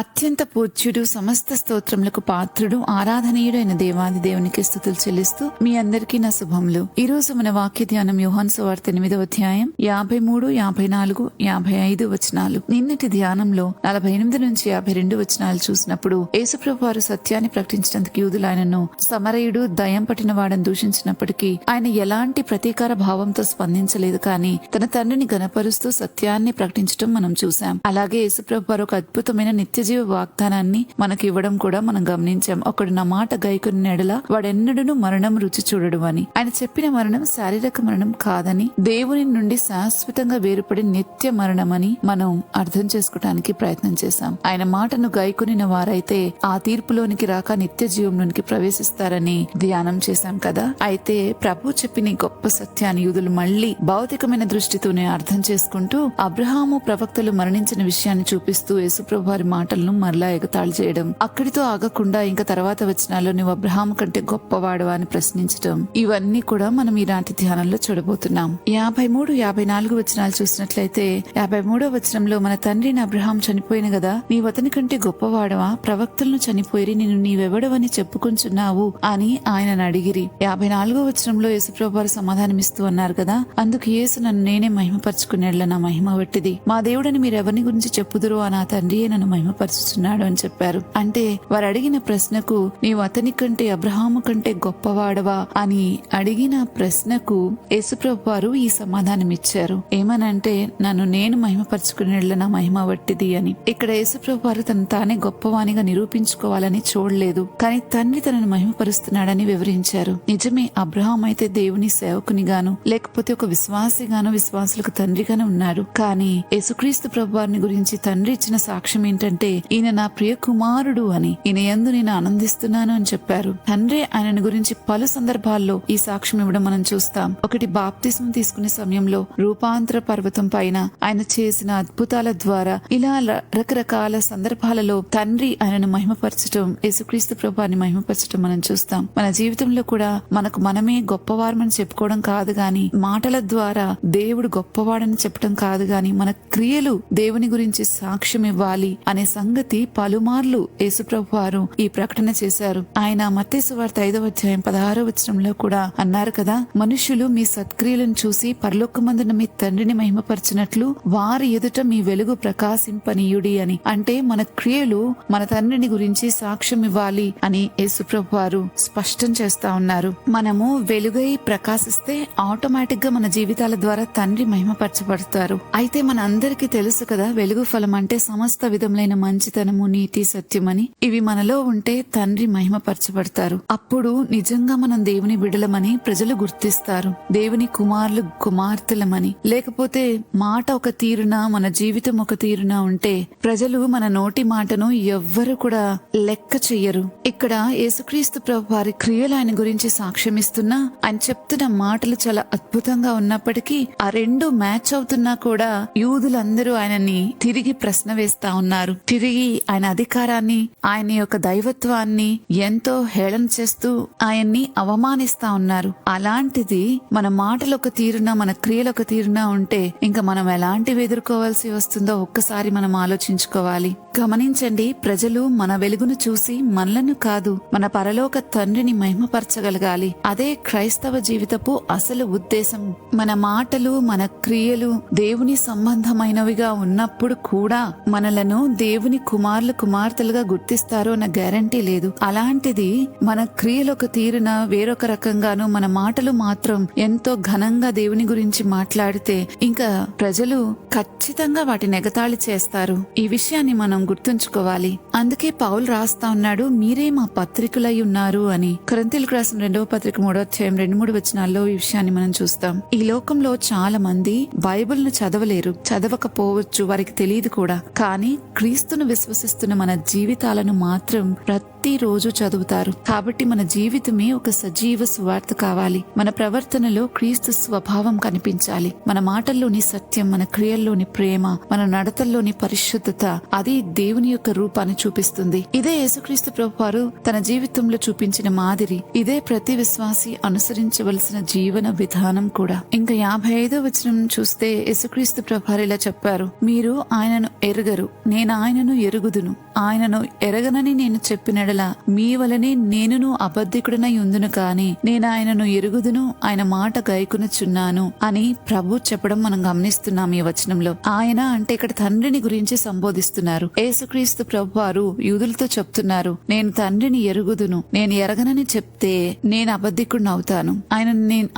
అత్యంత పూజ్యుడు, సమస్త స్తోత్రములకు పాత్రుడు, ఆరాధనీయుడైన దేవాది దేవునికి స్తుతులు చెల్లిస్తూ మీ అందరికీ నా శుభములు. ఈ రోజు మన వాక్య ధ్యానం యోహాను సువార్త 8వ అధ్యాయం 53, 54, 55 వచనాలు. నిన్నటి ధ్యానంలో 48 నుంచి 52 వచనాలు చూసినప్పుడు యేసుప్రభు వారు సత్యాన్ని ప్రకటించినందుకు యూదులు ఆయనను సమరయుడు, దయ్యం పట్టిన వాడని దూషించినప్పటికీ ఆయన ఎలాంటి ప్రతీకార భావంతో స్పందించలేదు, కానీ తన తండ్రిని గణపరుస్తూ సత్యాన్ని ప్రకటించడం మనం చూసాం. అలాగే యేసుప్రభు వారు ఒక అద్భుతమైన నిత్యజీవ వాగ్దానాన్ని మనకు ఇవ్వడం కూడా మనం గమనించాం. ఒకడు నా మాట గైకొని ఎడల వాడెన్నడూ మరణం రుచి చూడడు అని. ఆయన చెప్పిన మరణం శారీరక మరణం కాదని, దేవుని నుండి శాశ్వతంగా వేరుపడి నిత్య మరణమని మనం అర్థం చేసుకోవడానికి ప్రయత్నం చేశాం. ఆయన మాటను గైకొనిన వారైతే ఆ తీర్పులోనికి రాక నిత్య జీవంలోనికి ప్రవేశిస్తారని ధ్యానం చేశాం కదా. అయితే ప్రభు చెప్పిన ఈ గొప్ప సత్యాన్ని యూదులు మళ్లీ భౌతికమైన దృష్టితోనే అర్థం చేసుకుంటూ అబ్రహాము ప్రవక్తలు మరణించిన విషయాన్ని చూపిస్తూ యేసుప్రభు వారి మాటలను మరలా ఎగతాళి చేయడం, అక్కడితో ఆగకుండా ఇంకా తర్వాత వచనాల్లో నువ్వు అబ్రహాము కంటే గొప్పవాడు అని ప్రశ్నించడం, ఇవన్నీ కూడా మనం ఈనాటి ధ్యానంలో చూడబోతున్నాం. 53, 54 వచనాలు చూసినట్లయితే 53వ వచనంలో మన తండ్రిని అబ్రహాం చనిపోయిన కదా, నీవు అతని కంటే గొప్పవాడవా? ప్రవక్తలను చనిపోయి నిన్ను నీవెవడవని చెప్పుకుంటున్నావు అని ఆయన అడిగిరి. 54వ వచనంలో యేసుప్రభు వారు సమాధానమిస్తూ అన్నారు కదా, అందుకు యేసు నన్ను నేనే మహిమపరచుకునేట్ల నా మహిమ వట్టిది. మా దేవుడని మీరెవరిని గురించి చెప్పుదురు ఆ నా తండ్రియే నన్ను మహిమపరుచుచున్నాడు అని చెప్పారు. అంటే వారు అడిగిన ప్రశ్నకు నీవు అతని కంటే అబ్రహాము కంటే గొప్పవాడవా అని అడిగిన ప్రశ్నకు యేసుప్రభు వారు ఈ సమాధానం ఇచ్చారు. ఏమనంటే నన్ను నేను మహిమపరచుకునేట్ల నా మహిమ వట్టిది అని. ఇక్కడ యేసుప్రభు వారు తను తానే గొప్పవానిగా నిరూపించుకోవాలని చూడలేదు, కానీ తండ్రి తనను మహిమపరుస్తున్నాడని వివరించారు. నిజమే, అబ్రహాం అయితే దేవుని సేవకునిగాను లేకపోతే ఒక విశ్వాసిగాను విశ్వాసులకు తండ్రిగాను ఉన్నాడు. కానీ యేసుక్రీస్తు ప్రభు వారిని గురించి తండ్రి ఇచ్చిన సాక్ష్యం ఏంటంటే ఈయన నా ప్రియ కుమారుడు అని, ఈయన యందు నేను ఆనందిస్తున్నాను అని చెప్పారు. తండ్రి ఆయన గురించి పలు సందర్భాల్లో ఈ సాక్ష్యం ఇవ్వడం మనం చూస్తాం. ఒకటి, బాప్తిస్మం తీసుకునే సమయంలో రూపాంతర పర్వతం పైన ఆయన చేసిన అద్భుతాల ద్వారా, ఇలా రకరకాల సందర్భాలలో తండ్రి ఆయనను మహిమపరచడం, యేసుక్రీస్తు ప్రభువాన్ని మహిమపరచడం మనం చూస్తాం. మన జీవితంలో కూడా మనకు మనమే గొప్పవారమని చెప్పుకోవడం కాదు గాని, మాటల ద్వారా దేవుడు గొప్పవాడని చెప్పడం కాదు గాని, మన క్రియలు దేవుని గురించి సాక్ష్యం ఇవ్వాలి అనే సంగతి పలుమార్లు యేసుప్రభు వారు ఈ ప్రకటన చేశారు. ఆయన మత్తయి సువార్త 5వ అధ్యాయం 16వ వచనంలో కూడా అన్నారు కదా, మనుషులు మీ సత్క్రియలను చూసి పరలోకమందున మీ తండ్రిని మహిమపరచినట్లు వారి ఎదుట మీ వెలుగు ప్రకాశింపనీయుడి అని. అంటే మన క్రియలు మన తండ్రిని గురించి సాక్ష్యం ఇవ్వాలి అని యేసుప్రభు వారు స్పష్టం చేస్తా ఉన్నారు. మనము వెలుగై ప్రకాశిస్తే ఆటోమేటిక్ గా మన జీవితాల ద్వారా తండ్రి మహిమపరచబడతారు. అయితే మన అందరికీ తెలుసు కదా, వెలుగు ఫలం అంటే సమస్త విధములైన మంచితనము, నీతి, సత్యమని. ఇవి మనలో ఉంటే తండ్రి మహిమపరచబడతారు. అప్పుడు నిజంగా మనం దేవుని బిడ్డలమని ప్రజలు గుర్తిస్తారు, దేవుని కుమారులు కుమార్తెలమని. లేకపోతే మాట ఒక తీరున మన జీవితం ఒక తీరున ఉంటే ప్రజలు మన నోటి మాటను ఎవ్వరు కూడా లెక్క చెయ్యరు. ఇక్కడ యేసుక్రీస్తు ప్రభు వారి క్రియలు ఆయన గురించి సాక్ష్యమిస్తున్నా, ఆయన చెప్తున్న మాటలు చాలా అద్భుతంగా ఉన్నప్పటికీ ఆ రెండు మ్యాచ్ అవుతున్నా కూడా యూదులందరూ ఆయనని తిరిగి ప్రశ్న వేస్తా ఉన్నారు. తిరిగి ఆయన అధికారాన్ని, ఆయన యొక్క దైవత్వాన్ని ఎంతో హేళన చేస్తూ ఆయన్ని అవమానిస్తా ఉన్నారు. అలాంటిది మన మాటలు ఒక తీరున మన క్రియలు ఒక తీరున ఉంటే ఇంకా మనం ఎలాంటివి ఎదుర్కోవాల్సి వస్తుందో ఒక్కసారి మనం ఆలోచించుకోవాలి. గమనించండి, ప్రజలు మన వెలుగును చూసి మనలను కాదు మన పరలోక తండ్రిని మహిమపరచగలగాలి. అదే క్రైస్తవ జీవితపు అసలు ఉద్దేశం. మన మాటలు మన క్రియలు దేవుని సంబంధమైనవిగా ఉన్నప్పుడు కూడా మనలను దేవుని కుమారులు కుమార్తెలుగా గుర్తిస్తారో అన్న గ్యారంటీ లేదు. అలాంటిది మన క్రియలు ఒక తీరున వేరొక రకంగాను, మన మాటలు మాత్రం ఎంతో ఘనంగా దేవుని గురించి మాట్లాడితే ఇంకా ప్రజలు ఖచ్చితంగా వాటిని ఎగతాళి చేస్తారు. ఈ విషయాన్ని మనం గుర్తుంచుకోవాలి. అందుకే పౌలు రాస్తా ఉన్నాడు, మీరే మా పత్రికలై ఉన్నారు అని. కొరింథీయులకు రాసిన 2వ పత్రిక 3వ అధ్యాయం 2-3 వచనాల్లో ఈ విషయాన్ని మనం చూస్తాం. ఈ లోకంలో చాలా మంది బైబిల్ ను చదవలేరు, చదవకపోవచ్చు, వారికి తెలియదు కూడా. కానీ క్రీస్తును విశ్వసిస్తున్న మన జీవితాలను మాత్రం ప్రతి ప్రతిరోజు చదువుతారు. కాబట్టి మన జీవితమే ఒక సజీవ సువార్త కావాలి. మన ప్రవర్తనలో క్రీస్తు స్వభావం కనిపించాలి. మన మాటల్లోని సత్యం, మన క్రియల్లోని ప్రేమ, మన నడతల్లోని పరిశుద్ధత, అది దేవుని యొక్క రూపాన్ని చూపిస్తుంది. ఇదే యేసుక్రీస్తు ప్రభువారు తన జీవితంలో చూపించిన మాదిరి. ఇదే ప్రతి విశ్వాసి అనుసరించవలసిన జీవన విధానం కూడా. ఇంకా 55వ వచనం చూస్తే యేసుక్రీస్తు ప్రభువారు ఇలా చెప్పారు, మీరు ఆయనను ఎరుగరు, నేను ఆయనను ఎరుగుదును. ఆయనను ఎరగనని నేను చెప్పినడలా మీ వలనే నేనును అబద్ధికుడనై ఉందును, కాని నేను ఆయనను ఎరుగుదును, ఆయన మాట గైకొనుచున్నాను అని ప్రభు చెప్పడం మనం గమనిస్తున్నాం ఈ వచనంలో. ఆయన అంటే ఇక్కడ తండ్రిని గురించి సంబోధిస్తున్నారు. యేసుక్రీస్తు ప్రభువారు యూదులతో చెప్తున్నారు, నేను తండ్రిని ఎరుగుదును, నేను ఎరగనని చెప్తే నేను అబద్ధికుడిని అవుతాను.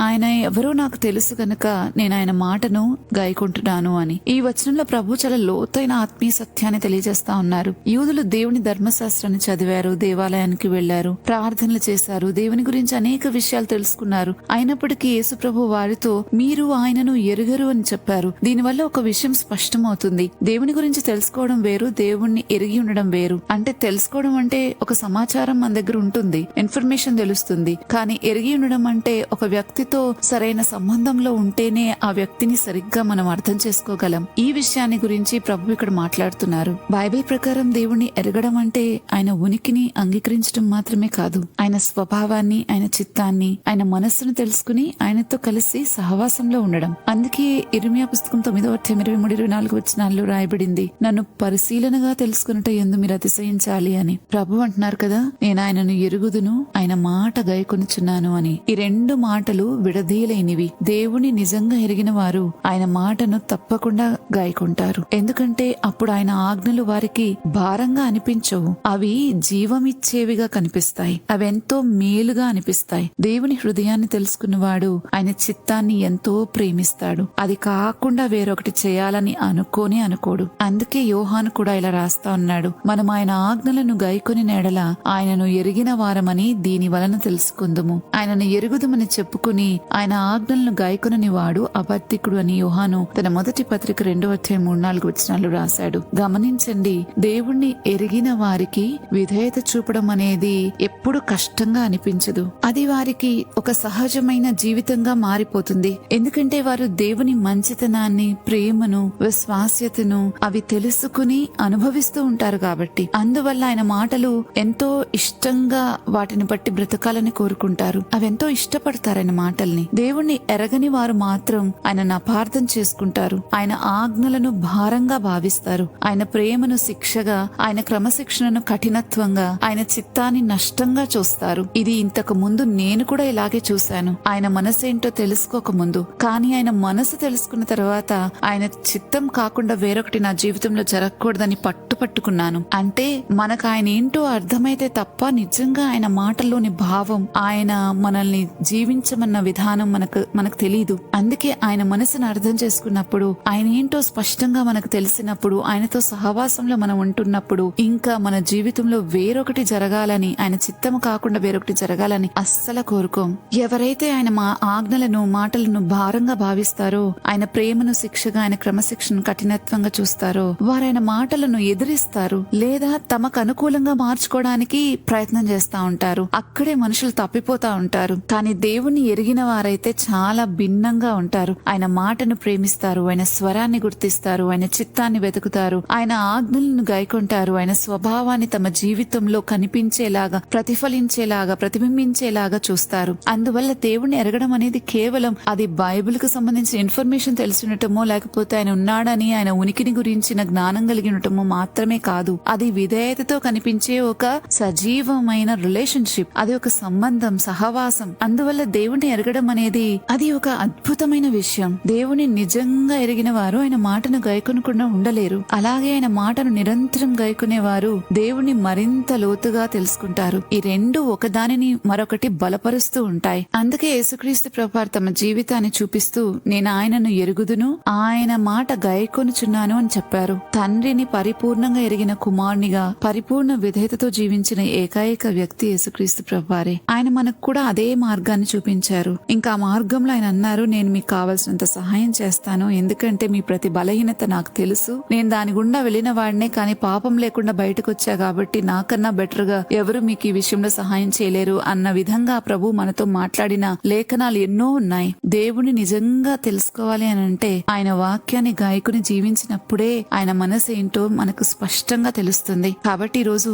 ఆయన ఎవరో నాకు తెలుసు గనక నేను ఆయన మాటను గాయకుంటున్నాను అని. ఈ వచనంలో ప్రభు చాలా లోతైన ఆత్మీయ సత్యాన్ని తెలియజేస్తా ఉన్నారు. యూదులు దేవుని ధర్మశాస్త్రాన్ని చదివారు, దేవాలయానికి వెళ్లారు, ప్రార్థనలు చేశారు, దేవుని గురించి అనేక విషయాలు తెలుసుకున్నారు. అయినప్పటికీ యేసు ప్రభు వారితో మీరు ఆయనను ఎరుగరు అని చెప్పారు. దీనివల్ల ఒక విషయం స్పష్టమవుతుంది. దేవుని గురించి తెలుసుకోవడం వేరు, దేవుణ్ణి ఎరిగి ఉండడం వేరు. అంటే తెలుసుకోవడం అంటే ఒక సమాచారం మన దగ్గర ఉంటుంది, ఇన్ఫర్మేషన్ తెలుస్తుంది. కానీ ఎరిగి ఉండడం అంటే ఒక వ్యక్తితో సరైన సంబంధంలో ఉంటేనే ఆ వ్యక్తిని సరిగ్గా మనం అర్థం చేసుకోగలం. ఈ విషయాన్ని గురించి ప్రభు ఇక్కడ మాట్లాడుతున్నారు. బైబిల్ ప్రకారం దేవుణ్ణి ఎరగడం అంటే ఆయన ఉనికిని అంగీకరించడం మాత్రమే కాదు, ఆయన స్వభావాన్ని, ఆయన చిత్తాన్ని, ఆయన మనస్సును తెలుసుకుని ఆయనతో కలిసి సహవాసంలో ఉండడం. అందుకే ఇర్మియా పుస్తకం 9:23-24 వచనాల్లో రాయబడింది, నన్ను పరిశీలనగా తెలుసుకున్నట్టు ఎందు మీరు అతిశయించాలి అని. ప్రభు అంటున్నారు కదా, నేను ఆయనను ఎరుగుదును, ఆయన మాట గైకొనుచున్నాను అని. ఈ రెండు మాటలు విడదీయలేనివి. దేవుని నిజంగా ఎరిగిన వారు ఆయన మాటను తప్పకుండా గాయకుంటారు. ఎందుకంటే అప్పుడు ఆయన ఆజ్ఞలు వారికి భారంగా అనిపించవు, అవి జీవమిచ్చేవిగా కనిపిస్తాయి, అవెంతో మేలుగా అనిపిస్తాయి. దేవుని హృదయాన్ని తెలుసుకున్నవాడు ఆయన చిత్తాన్ని ఎంతో ప్రేమిస్తాడు. అది కాకుండా వేరొకటి చేయాలని అనుకోడు. అందుకే యోహాను కూడా ఇలా రాస్తా ఉన్నాడు, మనం ఆయన ఆజ్ఞలను గైకొని నెడల ఆయనను ఎరిగిన వారమని దీని వలన తెలుసుకుందుము. ఆయనను ఎరుగుదమని చెప్పుకుని ఆయన ఆజ్ఞలను గైకొనని వాడు అబద్ధికుడు అని యోహాను తన మొదటి పత్రిక 2:3-4 వచనాలు రాశాడు. గమనించండి, దేవుణ్ణి ఎరిగిన వారికి విధేయత చూపడం అనేది ఎప్పుడు కష్టంగా అనిపించదు. అది వారికి ఒక సహజమైన జీవితంగా మారిపోతుంది. ఎందుకంటే వారు దేవుని మంచితనాన్ని, ప్రేమను, విశ్వాస్యతను అవి తెలుసుకుని అనుభవిస్తూ ఉంటారు కాబట్టి. అందువల్ల ఆయన మాటలు ఎంతో ఇష్టంగా వాటిని బట్టి బ్రతకాలని కోరుకుంటారు. అవెంతో ఇష్టపడతారు ఆయన మాటల్ని. దేవుణ్ణి ఎరగని వారు మాత్రం ఆయనను అపార్థం చేసుకుంటారు, ఆయన ఆజ్ఞలను భారంగా భావిస్తారు, ఆయన ప్రేమను శిక్షగా, ఆయన క్రమశిక్షణను కఠినత్వంగా, ఆయన చిత్తాన్ని నష్టంగా చూస్తారు. ఇది ఇంతకు ముందు నేను కూడా ఇలాగే చూశాను, ఆయన మనసేంటో తెలుసుకోక ముందు. కానీ ఆయన మనసు తెలుసుకున్న తర్వాత ఆయన చిత్తం కాకుండా వేరొకటి నా జీవితంలో జరగకూడదని పట్టుకున్నాను. అంటే మనకు ఆయన ఏంటో అర్థమైతే తప్ప నిజంగా ఆయన మాటల్లోని భావం, ఆయన మనల్ని జీవించమన్న విధానం మనకు తెలియదు. అందుకే ఆయన మనసును అర్థం చేసుకున్నప్పుడు, ఆయన ఏంటో స్పష్టంగా మనకు తెలిసినప్పుడు, ఆయనతో సహవాసంలో మనం ఉంటున్నప్పుడు ఇంకా మన జీవితంలో వేరొకటి జరగాలని, ఆయన చిత్తము కాకుండా వేరొకటి జరగాలని అస్సలు కోరుకోం. ఎవరైతే ఆయన ఆజ్ఞలను, మాటలను భారంగా భావిస్తారో, ఆయన ప్రేమను శిక్షగా, ఆయన క్రమశిక్షను కఠినత్వంగా చూస్తారో, వారు ఆయన మాటలను ఎదిరిస్తారు లేదా తమకు అనుకూలంగా మార్చుకోవడానికి ప్రయత్నం చేస్తా ఉంటారు. అక్కడే మనుషులు తప్పిపోతా ఉంటారు. కానీ దేవుణ్ణి ఎరిగిన వారైతే చాలా భిన్నంగా ఉంటారు. ఆయన మాటను ప్రేమిస్తారు, ఆయన స్వరాన్ని గుర్తిస్తారు, ఆయన చిత్తాన్ని వెతుకుతారు, ఆయన ఆజ్ఞలను గైకొంటారు, ఆయన స్వభావాన్ని తమ జీవితంలో కనిపించేలాగా, ప్రతిఫలించేలాగా, ప్రతిబింబించేలాగా చూస్తారు. అందువల్ల దేవుణ్ణి ఎరగడం అనేది కేవలం అది బైబిల్ కు సంబంధించిన ఇన్ఫర్మేషన్ తెలిసినటమో, లేకపోతే ఆయన ఉన్నాడని, ఆయన ఉనికిని గురించిన జ్ఞానం కలిగి ఉండటమో మాత్రమే కాదు. అది విధేయతతో కనిపించే ఒక సజీవమైన రిలేషన్షిప్, అది ఒక సంబంధం, సహవాసం. అందువల్ల దేవుణ్ణి ఎరగడం అనేది అది ఒక అద్భుతమైన విషయం. దేవుని నిజంగా ఎరిగిన వారు ఆయన మాటను గైకొనకుండా ఉండలేరు. అలాగే ఆయన మాటను నిరంతరం గైకొనేవారు దేవుణ్ణి మరింత లోతుగా తెలుసుకుంటారు. ఈ రెండు ఒకదానిని మరొకటి బలపరుస్తూ ఉంటాయి. అందుకే యేసుక్రీస్తు ప్రభువారు తమ జీవితాన్ని చూపిస్తూ నేను ఆయనను ఎరుగుదును, ఆయన మాట గైకొనుచున్నాను అని చెప్పారు. తండ్రిని పరిపూర్ణంగా ఎరిగిన కుమారునిగా పరిపూర్ణ విధేయతతో జీవించిన ఏకైక వ్యక్తి యేసుక్రీస్తు ప్రభువారే. ఆయన మనకు కూడా అదే మార్గాన్ని చూపించారు. ఇంకా ఆ మార్గంలో ఆయన అన్నారు, నేను మీకు కావలసినంత సహాయం చేస్తాను, ఎందుకంటే మీ ప్రతి బలహీనత నాకు తెలుసు, నేను దాని గుండా వెళ్లిన వాడినే, కానీ పాపం లేకుండా బయటకు వచ్చా కాబట్టి నాకన్నా బెటర్ గా ఎవరు మీకు ఈ విషయంలో సహాయం చేయలేరు అన్న విధంగా ప్రభు మనతో మాట్లాడిన లేఖనాలు ఎన్నో ఉన్నాయి. దేవుని నిజంగా తెలుసుకోవాలి అని అంటే ఆయన వాక్యాన్ని గాయకుని జీవించినప్పుడే ఆయన మనసు ఏంటో మనకు స్పష్టంగా తెలుస్తుంది. కాబట్టి ఈ రోజు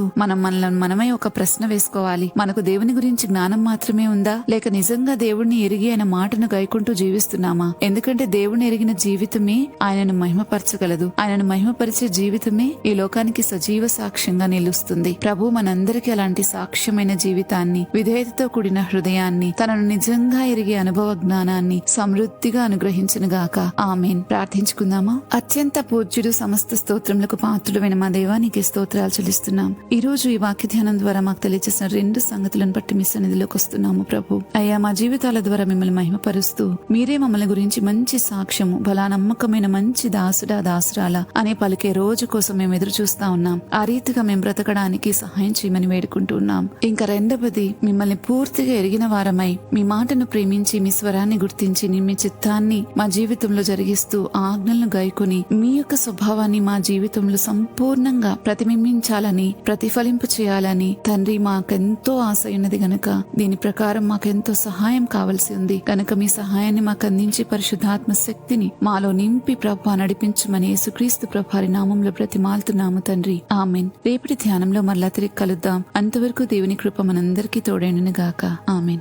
మనమై ఒక ప్రశ్న వేసుకోవాలి. మనకు దేవుని గురించి జ్ఞానం మాత్రమే ఉందా, లేక నిజంగా దేవుణ్ణి ఎరిగి ఆయన మాటను గాయకుంటూ జీవిస్తున్నామా? ఎందుకంటే దేవుని ఎరిగిన జీవితమే ఆయనను మహిమపరచగలదు. ఆయనను మహిమపరిచే జీవితమే ఈ లోకానికి సజీవ సాక్ష్యంగా నిలుస్తుంది. ప్రభు మనందరికీ అలాంటి సాక్ష్యమైన జీవితాన్ని, విధేయతతో కూడిన హృదయాన్ని, తనను నిజంగా ఎరిగే అనుభవ జ్ఞానాన్ని సమృద్ధిగా అనుగ్రహించునుగాక. ఆమేన్. ప్రార్థించుకుందామా? అత్యంత పూజ్యుడు, సమస్త స్తోత్రములకు పాత్రుడైన మా దేవా, నీకే స్తోత్రాలు చెల్లిస్తున్నాం. ఈ రోజు ఈ వాక్య ధ్యానం ద్వారా మాకు తెలియజేసిన 2 సంగతులను బట్టి మీ సన్నిధిలోకి వస్తున్నాము ప్రభు. అయ్యా, మా జీవితాల ద్వారా మిమ్మల్ని మహిమపరుస్తూ మీరే మమ్మల్ని గురించి మంచి సాక్ష్యము, బలా నమ్మకమైన మంచి దాసుడా దాసురాల అనే పలికే రోజు కోసం మేము ఎదురు చూస్తా ఉన్నాం. ఆ రీతిగా మేము బ్రతకడానికి సహాయం చేయమని వేడుకుంటూ ఉన్నాం. ఇంకా రెండవది, మిమ్మల్ని పూర్తిగా ఎరిగిన వారమై మీ మాటను ప్రేమించి మీ స్వరాన్ని గుర్తించి మీ చిత్తాన్ని మా జీవితంలో జరిగిస్తూ ఆజ్ఞలను గాయకుని మీ యొక్క స్వభావాన్ని మా జీవితంలో సంపూర్ణంగా ప్రతిబింబించాలని, ప్రతిఫలింపు చేయాలని తండ్రి మాకెంతో ఆశ ఉన్నది గనుక దీని ప్రకారం మాకెంతో సహాయం కావలసి ఉంది గనుక మీ సహాయాన్ని మాకు అందించి పరిశుద్ధాత్మ శక్తిని మాలో నింపి ప్రభు నడిపించమని యేసుక్రీస్తు ప్రభారి నామంలో బ్రతిమాలుతున్నాము తండ్రి. ఆమెన్. రేపటి ధ్యానంలో మరలా తిరిగి కలుద్దాం. అంతవరకు దేవుని కృప మనందరికీ తోడైనను గాక. ఆమెన్.